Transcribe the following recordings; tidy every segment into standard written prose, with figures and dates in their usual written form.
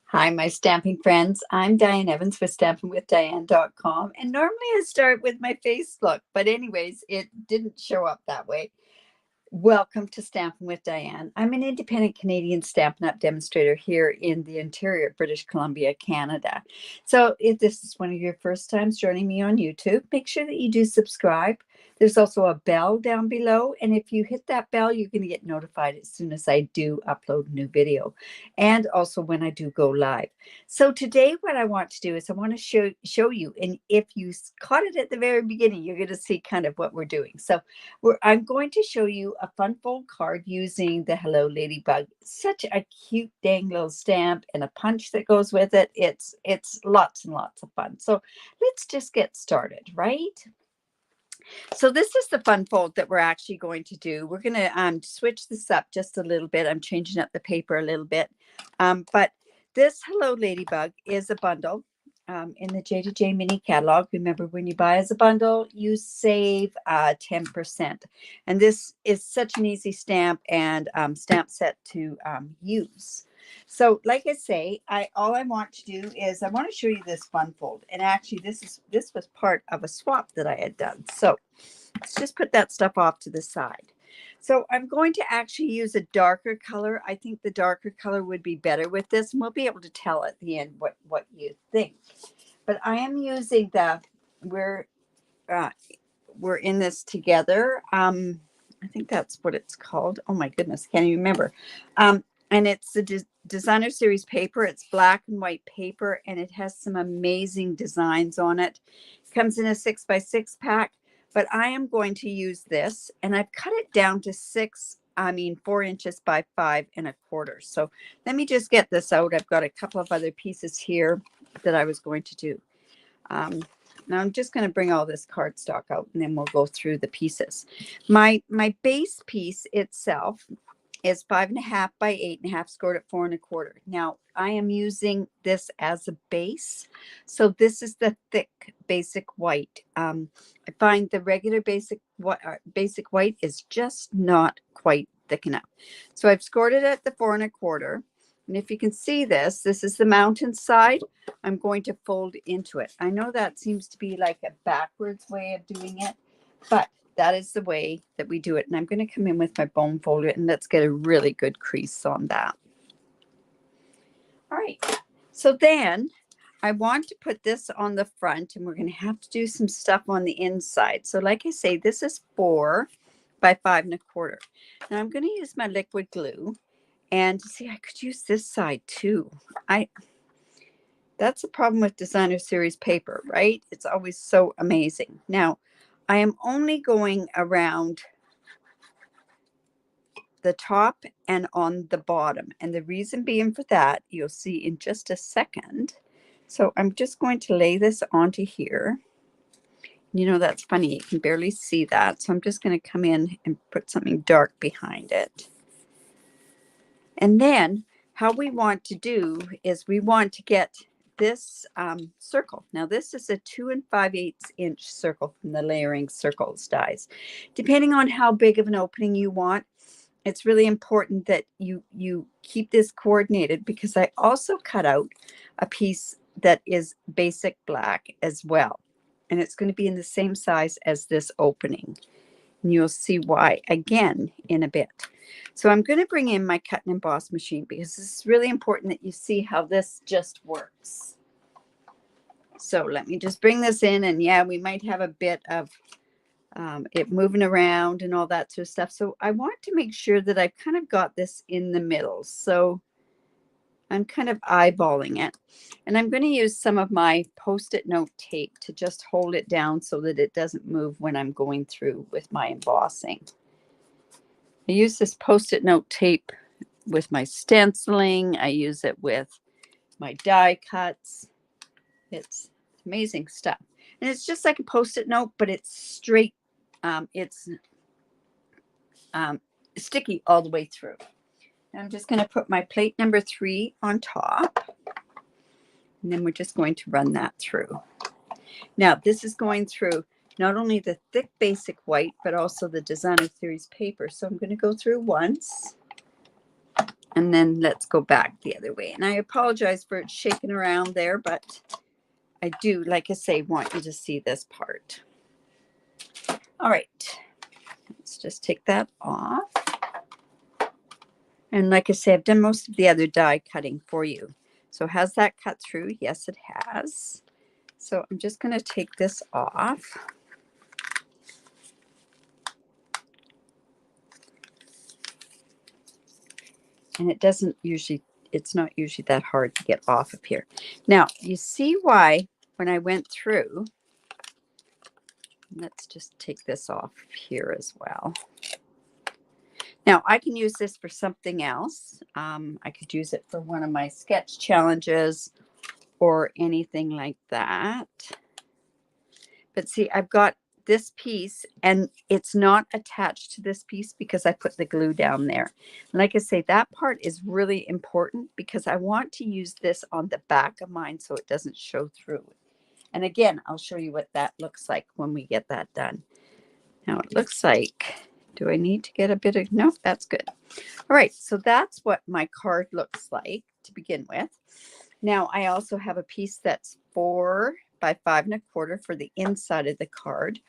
Hi, my stamping friends. I'm Diane Evans with stampingwithdiane.com. And normally I start with my face look, but anyways, it didn't show up that way. Welcome to Stampin' with Diane. I'm an independent Canadian Stampin' Up demonstrator here in the interior of British Columbia, Canada. So if this is one of your first times joining me on YouTube, make sure that you do subscribe. There's also a bell down below, and if you hit that bell, you're going to get notified as soon as I do upload a new video, and also when I do go live. So today what I want to do is I want to show you, and if you caught it at the very beginning, you're going to see kind of what we're doing. So I'm going to show you a fun fold card using the Hello Ladybug. Such a cute dang little stamp and a punch that goes with it. It's lots and lots of fun. So let's just get started, right? So this is the fun fold that we're actually going to do. We're going to switch this up just a little bit. I'm changing up the paper a little bit. But this Hello Ladybug is a bundle in the J2J mini catalog. Remember, when you buy as a bundle, you save 10%. And this is such an easy stamp and stamp set to use. So like I say, all I want to do is I want to show you this fun fold. And actually this was part of a swap that I had done. So let's just put that stuff off to the side. So I'm going to actually use a darker color. I think the darker color would be better with this, and we'll be able to tell at the end what you think. But I am using we're in this together. I think that's what it's called. Oh my goodness, can't even remember. And it's the designer series paper. It's black and white paper, and it has some amazing designs on it. It comes in a 6x6 pack, but I am going to use this, and I've cut it down to 4 inches by 5 1/4. So let me just get this out. I've got a couple of other pieces here that I was going to do. Now I'm just going to bring all this cardstock out, and then we'll go through the pieces. My base piece itself is 5 1/2 by 8 1/2, scored at 4 1/4. Now I am using this as a base, so this is the thick basic white. I find the regular basic white is just not quite thick enough, so I've scored it at the 4 1/4. And if you can see this is the mountain side. I'm going to fold into it. I know that seems to be like a backwards way of doing it, but that is the way that we do it. And I'm going to come in with my bone folder, and let's get a really good crease on that. All right. So then I want to put this on the front, and we're going to have to do some stuff on the inside. So like I say, this is 4 by 5 1/4. Now I'm going to use my liquid glue, and see, I could use this side too. That's a problem with designer series paper, right? It's always so amazing. Now, I am only going around the top and on the bottom. And the reason being for that, you'll see in just a second. So I'm just going to lay this onto here. You know, that's funny. You can barely see that. So I'm just going to come in and put something dark behind it. And then how we want to do is we want to get this circle. Now this is a 2 5/8 inch circle from the Layering Circles dies. Depending on how big of an opening you want, it's really important that you keep this coordinated, because I also cut out a piece that is basic black as well. And it's going to be in the same size as this opening. And you'll see why again in a bit. So I'm going to bring in my cut and emboss machine, because it's really important that you see how this just works. So let me just bring this in, and yeah, we might have a bit of it moving around and all that sort of stuff. So I want to make sure that I've kind of got this in the middle. So I'm kind of eyeballing it, and I'm going to use some of my Post-it note tape to just hold it down so that it doesn't move when I'm going through with my embossing. I use this Post-it note tape with my stenciling. I use it with my die cuts. It's amazing stuff. And it's just like a Post-it note, but it's straight. It's sticky all the way through. And I'm just going to put my plate number 3 on top. And then we're just going to run that through. Now, this is going through not only the thick basic white, but also the designer series paper. So I'm going to go through once, And then let's go back the other way. And I apologize for it shaking around there, but I do, like I say, want you to see this part. All right, let's just take that off. And like I say, I've done most of the other die cutting for you. So has that cut through? Yes, it has. So I'm just going to take this off. And it doesn't usually, it's not usually that hard to get off of here. Now, you see why when I went through, let's just take this off here as well. Now, I can use this for something else. I could use it for one of my sketch challenges or anything like that. But see, I've got this piece and it's not attached to this piece because I put the glue down there. And like I say, that part is really important because I want to use this on the back of mine so it doesn't show through. And again, I'll show you what that looks like when we get that done. Now it looks like, do I need to get a bit of, no, that's good. All right, so that's what my card looks like to begin with. Now I also have a piece that's 4 by 5 1/4 for the inside of the card.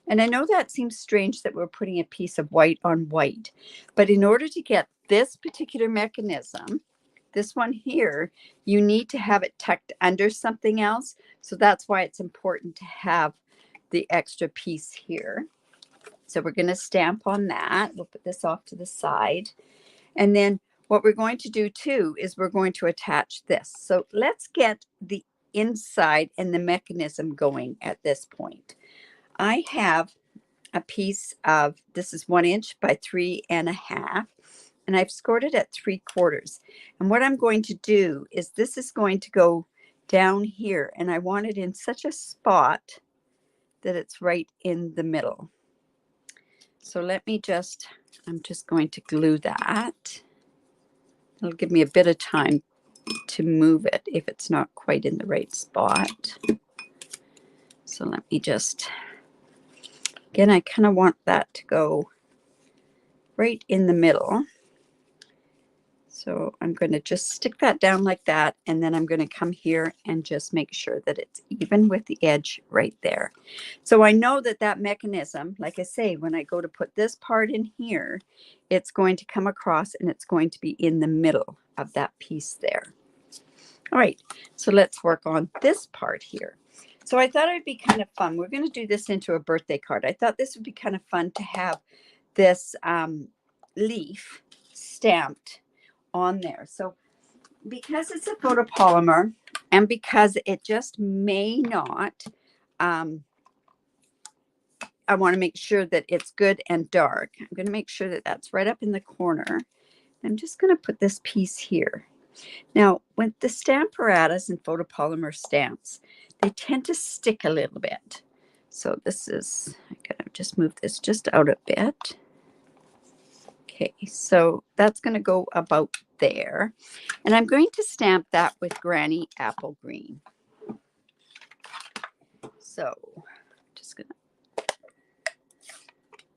And I know that seems strange that we're putting a piece of white on white, but in order to get this particular mechanism, this one here, you need to have it tucked under something else. So that's why it's important to have the extra piece here. So we're going to stamp on that. We'll put this off to the side. And then what we're going to do too is we're going to attach this. So let's get the inside and the mechanism going at this point. I have a piece of, this is 1 inch by 3 1/2, and I've scored it at 3/4. And what I'm going to do is this is going to go down here, and I want it in such a spot that it's right in the middle. So let me just, I'm just going to glue that. It'll give me a bit of time to move it if it's not quite in the right spot. So let me just, again, I kind of want that to go right in the middle. So I'm going to just stick that down like that, and then I'm going to come here and just make sure that it's even with the edge right there. So I know that that mechanism, like I say, when I go to put this part in here, it's going to come across and it's going to be in the middle of that piece there. All right, so let's work on this part here. So I thought it would be kind of fun. We're going to do this into a birthday card. I thought this would be kind of fun to have this leaf stamped on there. So because it's a photopolymer and because it just may not, I want to make sure that it's good and dark. I'm going to make sure that that's right up in the corner. I'm just going to put this piece here. Now, with the Stamparatus and photopolymer stamps, they tend to stick a little bit. So this is, I'm going to just move this just out a bit. Okay, so that's going to go about there. And I'm going to stamp that with Granny Apple Green. So I'm just going to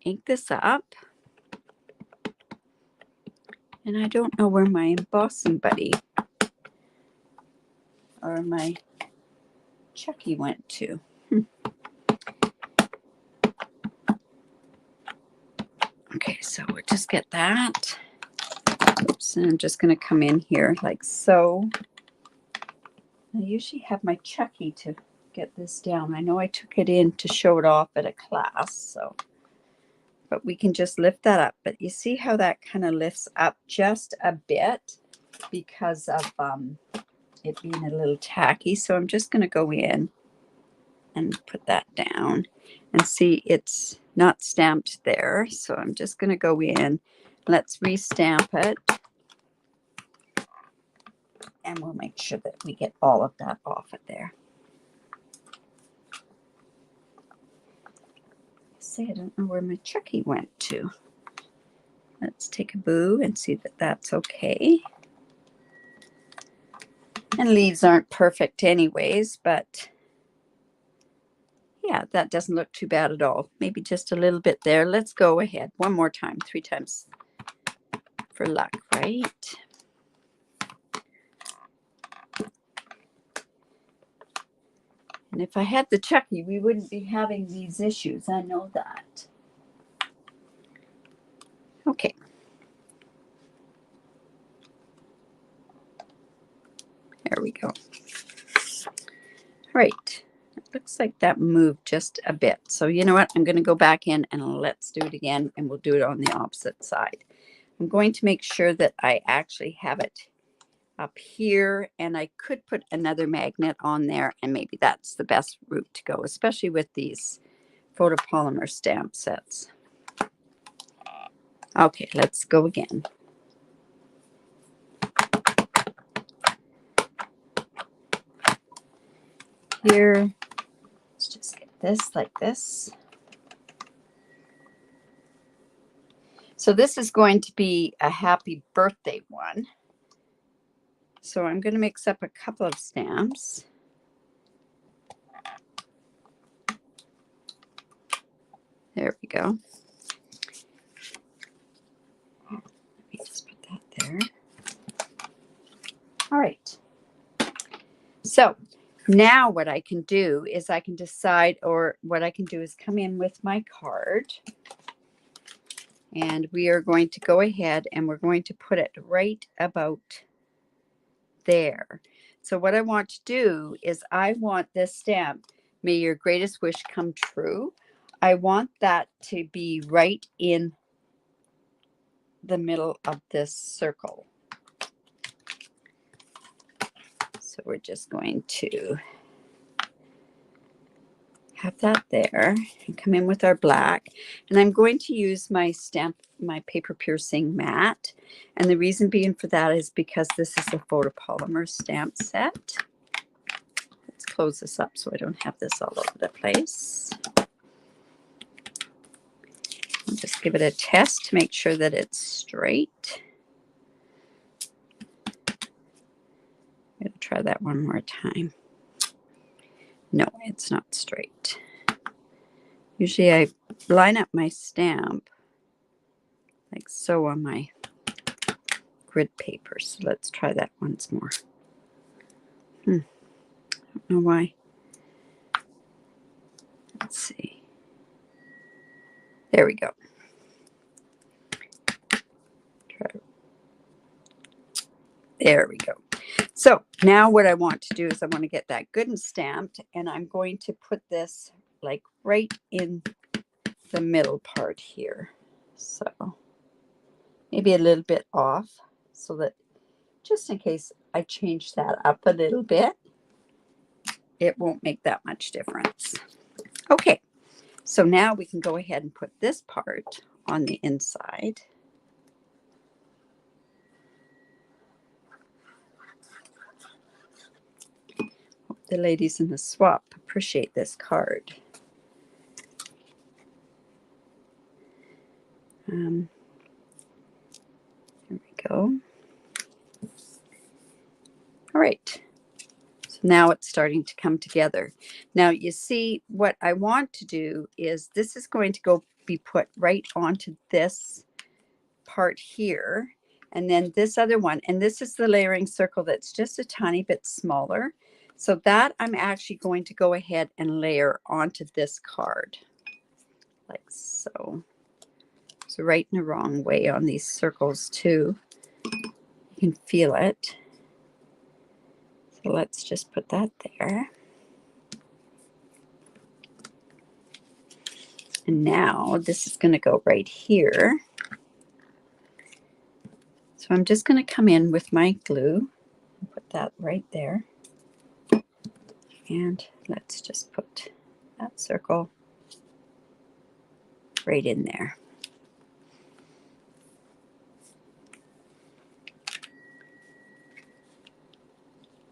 ink this up. And I don't know where my embossing buddy or my Chucky went to. Okay, so we'll just get that. Oops, and I'm just going to come in here like so. I usually have my Chucky to get this down. I know I took it in to show it off at a class, so. But we can just lift that up. But you see how that kind of lifts up just a bit because of it being a little tacky. So I'm just going to go in and put that down and see it's not stamped there. So I'm just going to go in. Let's restamp it. And we'll make sure that we get all of that off of there. See, I don't know where my Chucky went to. Let's take a boo and see that that's okay. And leaves aren't perfect anyways, but yeah, that doesn't look too bad at all. Maybe just a little bit there. Let's go ahead one more time, 3 times for luck, right? And if I had the Chucky, we wouldn't be having these issues. I know that. Okay. There we go. All right. It looks like that moved just a bit. So you know what? I'm going to go back in and let's do it again, and we'll do it on the opposite side. I'm going to make sure that I actually have it up here, and I could put another magnet on there, and maybe that's the best route to go, especially with these photopolymer stamp sets. Okay, let's go again. Here, let's just get this like this. So this is going to be a happy birthday one. So I'm going to mix up a couple of stamps. There we go. Let me just put that there. All right. So now what I can do is I can decide, or what I can do is come in with my card. And we are going to go ahead and we're going to put it right about there. So what I want to do is I want this stamp, may your greatest wish come true. I want that to be right in the middle of this circle. So we're just going to have that there and come in with our black. And I'm going to use my paper piercing mat. And the reason being for that is because this is a photopolymer stamp set. Let's close this up so I don't have this all over the place. I'll just give it a test to make sure that it's straight. I'm going to try that one more time. No, it's not straight. Usually I line up my stamp like so on my grid paper. So let's try that once more. I don't know why. Let's see. There we go. There we go. So now what I want to do is I want to get that good and stamped, and I'm going to put this like right in the middle part here. So maybe a little bit off so that just in case I change that up a little bit, it won't make that much difference. Okay, so now we can go ahead and put this part on the inside. Hope the ladies in the swap appreciate this card. There we go. All right. So now it's starting to come together. Now you see what I want to do is this is going to be put right onto this part here, and then this other one, and this is the layering circle that's just a tiny bit smaller. So that I'm actually going to go ahead and layer onto this card like so. So right in the wrong way on these circles too. You can feel it. So let's just put that there. And now this is going to go right here. So I'm just going to come in with my glue and put that right there. And let's just put that circle right in there.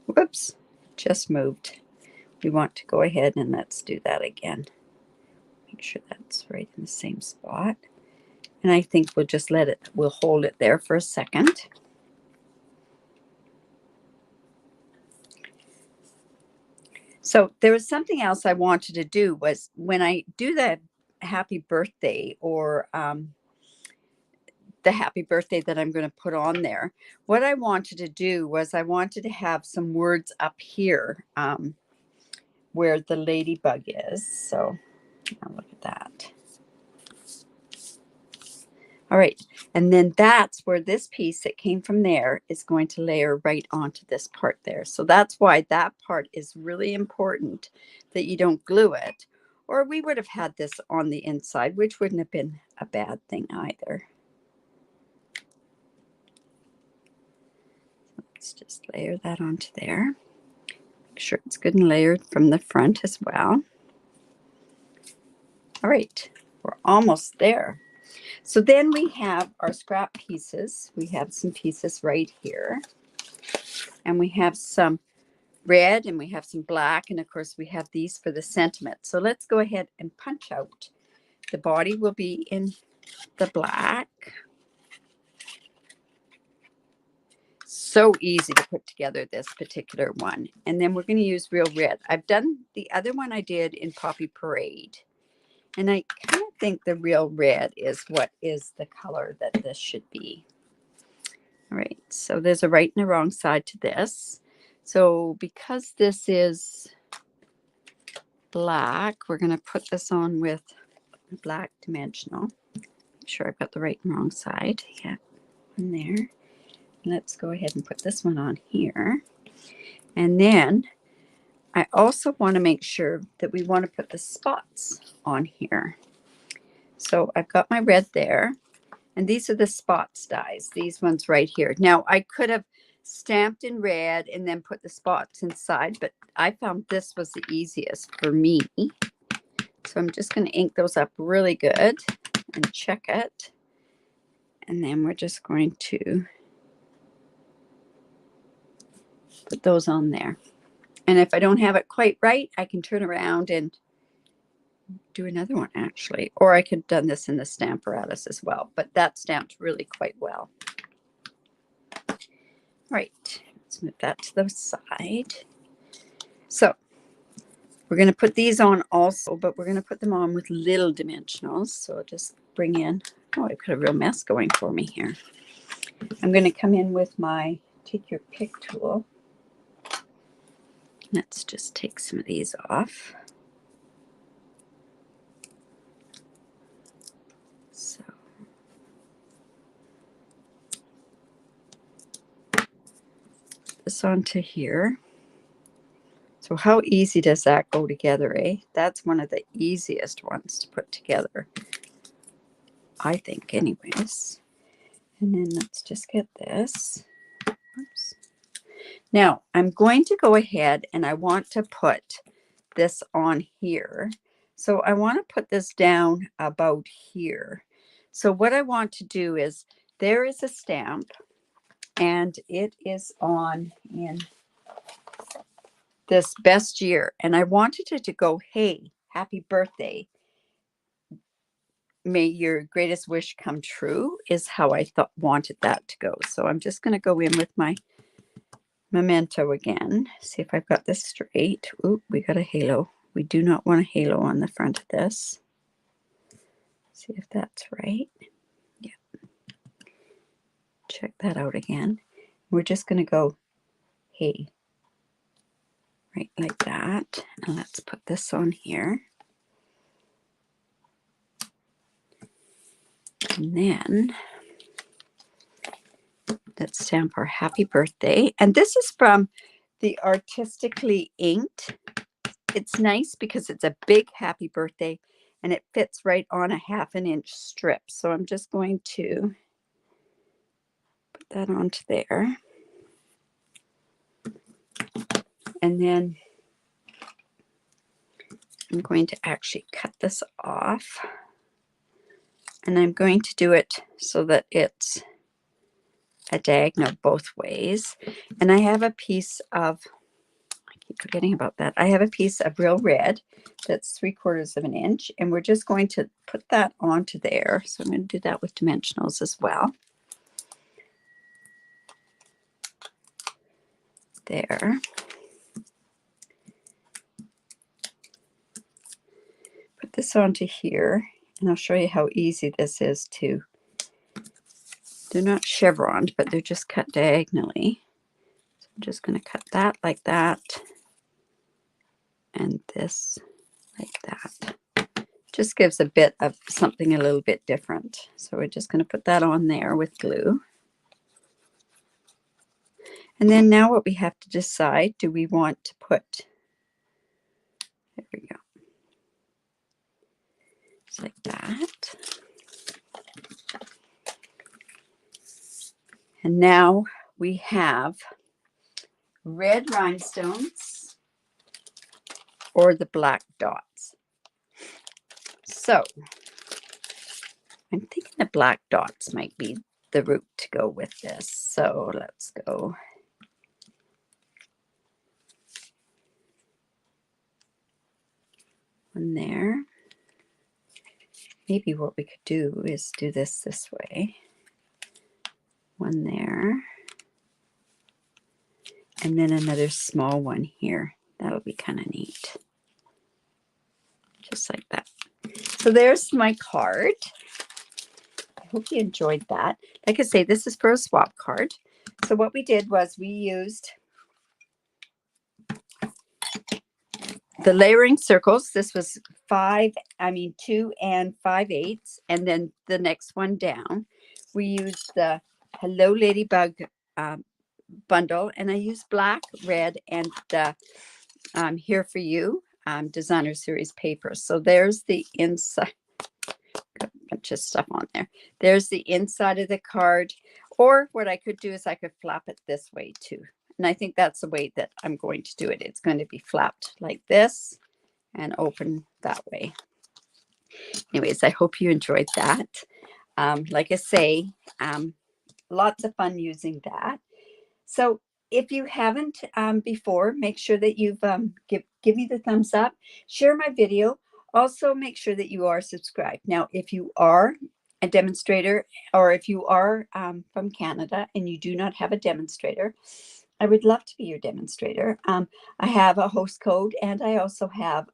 Whoops, just moved. We want to go ahead and let's do that again. Make sure that's right in the same spot. And I think we'll just we'll hold it there for a second. So there was something else I wanted to do was when I do the happy birthday or the happy birthday that I'm going to put on there, what I wanted to do was I wanted to have some words up here where the ladybug is. So now look at that. All right, and then that's where this piece that came from there is going to layer right onto this part there. So that's why that part is really important that you don't glue it, or we would have had this on the inside, which wouldn't have been a bad thing either. Let's just layer that onto there. Make sure it's good and layered from the front as well. All right, we're almost there. So then we have our scrap pieces. We have some pieces right here. And we have some red and we have some black. And of course we have these for the sentiment. So let's go ahead and punch out. The body will be in the black. So easy to put together this particular one. And then we're going to use real red. I've done the other one I did in Poppy Parade. And I kind of think the real red is what is the color that this should be. All right, so there's a right and a wrong side to this. So because this is black, we're going to put this on with a black dimensional. Make sure I've got the right and wrong side. Yeah, in there. Let's go ahead and put this one on here. And then I also want to make sure that we want to put the spots on here. So I've got my red there. And these are the spots dies, these ones right here. Now, I could have stamped in red and then put the spots inside, but I found this was the easiest for me. So I'm just going to ink those up really good and check it. And then we're just going to put those on there. And if I don't have it quite right, I can turn around and do another one actually. Or I could have done this in the Stamparatus as well, but that stamped really quite well. Right, let's move that to the side. So we're going to put these on also, but we're going to put them on with little dimensionals. So I'll just bring in, oh, I've got a real mess going for me here. I'm going to come in with my take your pick tool. Let's just take some of these off. So this onto here. So how easy does that go together, eh? That's one of the easiest ones to put together, I think anyways. And then let's just get this. Oops. Now I'm going to go ahead and I want to put this on here. So I want to put this down about here. So what I want to do is there is a stamp and it is on in this best year. And I wanted it to go, hey, happy birthday. May your greatest wish come true is how I wanted that to go. So I'm just going to go in with my memento again. See if I've got this straight. Ooh, we got a halo. We do not want a halo on the front of this. See if that's right. Yeah. Check that out again. We're just going to go, hey, right like that. And let's put this on here. And then let's stamp our happy birthday. And this is from the Artistically Inked. It's nice because it's a big happy birthday and it fits right on a 1/2 inch strip. So I'm just going to put that onto there. And then I'm going to actually cut this off. And I'm going to do it so that it's a diagonal both ways. And I have a piece of, I keep forgetting about that. I have a piece of real red that's 3/4 inch. And we're just going to put that onto there. So I'm going to do that with dimensionals as well. There. Put this onto here. And I'll show you how easy this is to, they're not chevroned, but they're just cut diagonally. So I'm just going to cut that like that. and this like that. Just gives a bit of something a little bit different. So we're just going to put that on there with glue. And then now what we have to decide, do we want to put, there we go, just like that. And now we have red rhinestones or the black dots. So I'm thinking the black dots might be the route to go with this. So let's go. One there. Maybe what we could do is do this way. One there. And then another small one here. That'll be kind of neat. Just like that. So there's my card. I hope you enjoyed that. Like I say, this is for a swap card. So what we did was we used the layering circles. This was 2 and 5/8, and then the next one down. We used the Hello Ladybug bundle, and I used black, red, and the Here For You designer series paper. So there's the inside. Got a bunch of stuff on there. There's the inside of the card. Or what I could do is I could flap it this way too. And I think that's the way that I'm going to do it. It's going to be flapped like this and open that way. Anyways, I hope you enjoyed that. Like I say, lots of fun using that. So if you haven't before, make sure that you've give me the thumbs up, share my video. Also, make sure that you are subscribed. Now, if you are a demonstrator, or if you are from Canada and you do not have a demonstrator, I would love to be your demonstrator. I have a host code, and I also have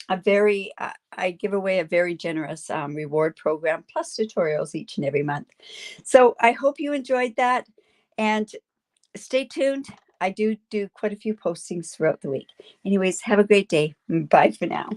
I give away a very generous reward program plus tutorials each and every month. So I hope you enjoyed that, and stay tuned. I do quite a few postings throughout the week. Anyways, have a great day. Bye for now.